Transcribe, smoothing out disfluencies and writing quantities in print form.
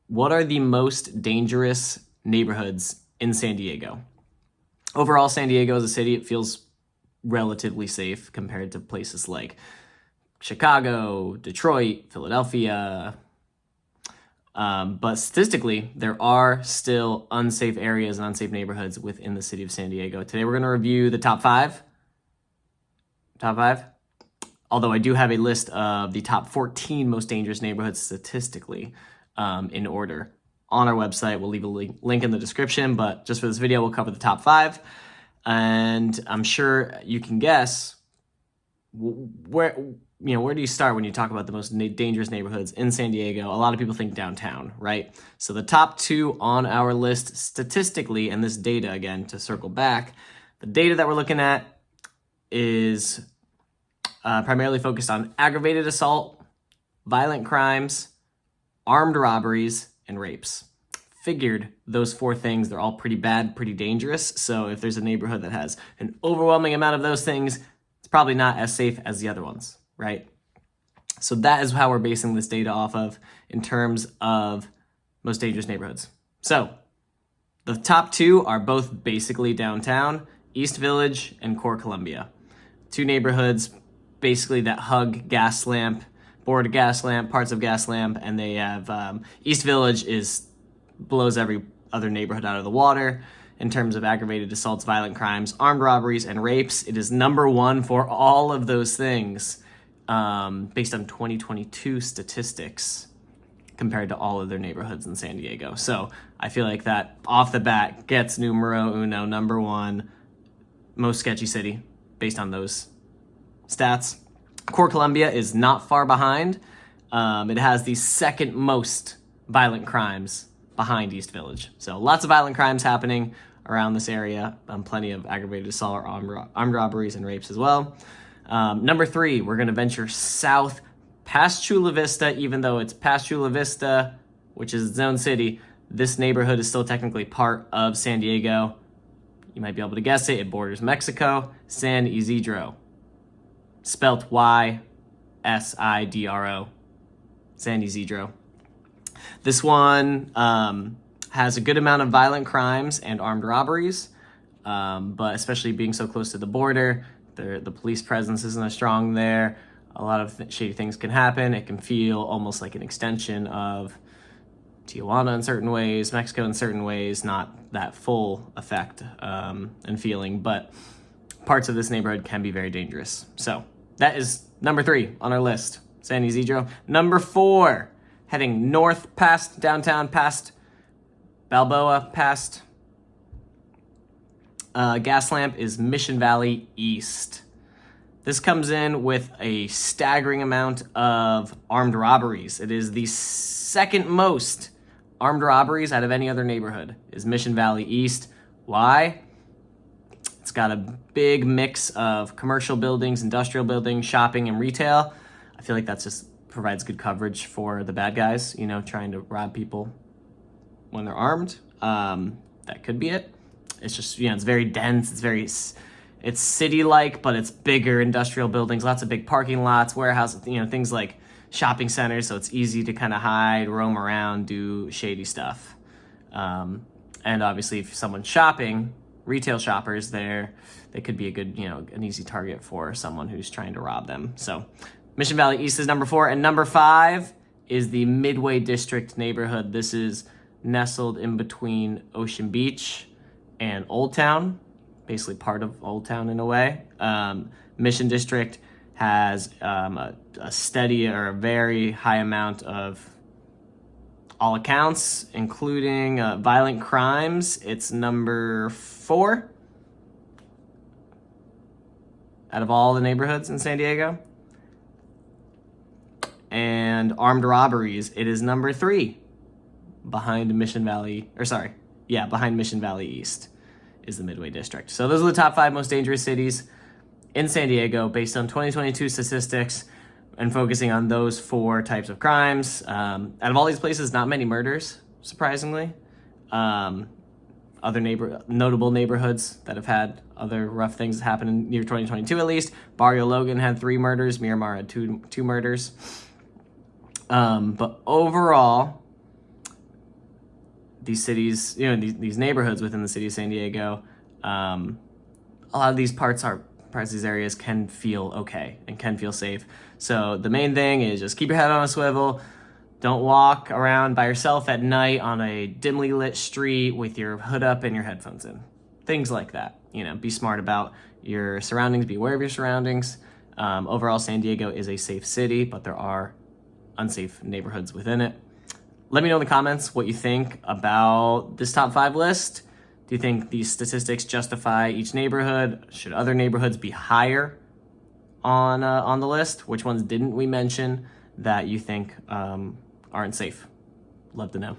what are the most dangerous neighborhoods in San Diego? Overall, San Diego as a city, it feels relatively safe compared to places like Chicago, Detroit, Philadelphia. But statistically, there are still unsafe areas and unsafe neighborhoods within the city of San Diego. Today, we're going to review the top five. Although I do have a list of the top 14 most dangerous neighborhoods statistically in order on our website. We'll leave a link in the description, but just for this video, we'll cover the top five. And I'm sure you can guess where do you start when you talk about the most dangerous neighborhoods in San Diego? A lot of people think downtown, right? So the top two on our list statistically, and this data again, to circle back, the data that we're looking at is primarily focused on aggravated assault, violent crimes, armed robberies, and rapes. Figured those four things, they're all pretty bad, pretty dangerous. So if there's a neighborhood that has an overwhelming amount of those things, it's probably not as safe as the other ones, right? So that is how we're basing this data off of in terms of most dangerous neighborhoods. So the top two are both basically downtown, East Village and Core Columbia. Two neighborhoods basically that hug Gaslamp, border Gaslamp, parts of Gaslamp, and they have East Village blows every other neighborhood out of the water in terms of aggravated assaults, violent crimes, armed robberies, and rapes. It is number one for all of those things based on 2022 statistics compared to all other neighborhoods in San Diego. So I feel like that off the bat gets numero uno, number one, most sketchy city based on those stats. Core Columbia is not far behind. It has the second most violent crimes behind East Village. So lots of violent crimes happening around this area. Plenty of aggravated assault, armed robberies, and rapes as well. Number three, we're going to venture south past Chula Vista. Even though it's past Chula Vista, which is its own city, this neighborhood is still technically part of San Diego. You might be able to guess it. It borders Mexico. San Ysidro. Spelt Y-S-I-D-R-O. San Ysidro. This one has a good amount of violent crimes and armed robberies, but especially being so close to the border, the police presence isn't as strong there. A lot of shady things can happen. It can feel almost like an extension of Tijuana in certain ways, Mexico in certain ways, not that full effect and feeling, but parts of this neighborhood can be very dangerous. So that is number three on our list, San Ysidro. Number four, heading north past downtown, past Balboa, past Gaslamp, is Mission Valley East. This comes in with a staggering amount of armed robberies. It is the second most armed robberies out of any other neighborhood, is Mission Valley East. Why? It's got a big mix of commercial buildings, industrial buildings, shopping, and retail. I feel like that just provides good coverage for the bad guys, trying to rob people when they're armed. That could be it. It's just, it's very dense. It's city-like, but it's bigger industrial buildings, lots of big parking lots, warehouses, things like shopping centers. So it's easy to kind of hide, roam around, do shady stuff. And obviously if someone's shopping, retail shoppers there, they could be a good, an easy target for someone who's trying to rob them. So Mission Valley East is number four, and number five is the Midway District neighborhood. This is nestled in between Ocean Beach and Old Town, basically part of Old Town in a way. Mission District has a steady or a very high amount of all accounts, including violent crimes. It's number four out of all the neighborhoods in San Diego. And armed robberies, it is number three behind Mission Valley East is the Midway District. So those are the top five most dangerous cities in San Diego based on 2022 statistics and focusing on those four types of crimes. Out of all these places, not many murders, surprisingly. Other notable neighborhoods that have had other rough things happen in year 2022 at least. Barrio Logan had 3 murders. Miramar had two murders. But overall, these cities, these neighborhoods within the city of San Diego, a lot of these parts of these areas can feel okay and can feel safe. So the main thing is just keep your head on a swivel. Don't walk around by yourself at night on a dimly lit street with your hood up and your headphones in. Things like that. Be smart about your surroundings, be aware of your surroundings. Overall, San Diego is a safe city, but there are unsafe neighborhoods within it. Let me know in the comments what you think about this top 5 list. Do you think these statistics justify each neighborhood? Should other neighborhoods be higher on the list? Which ones didn't we mention that you think aren't safe? Love to know.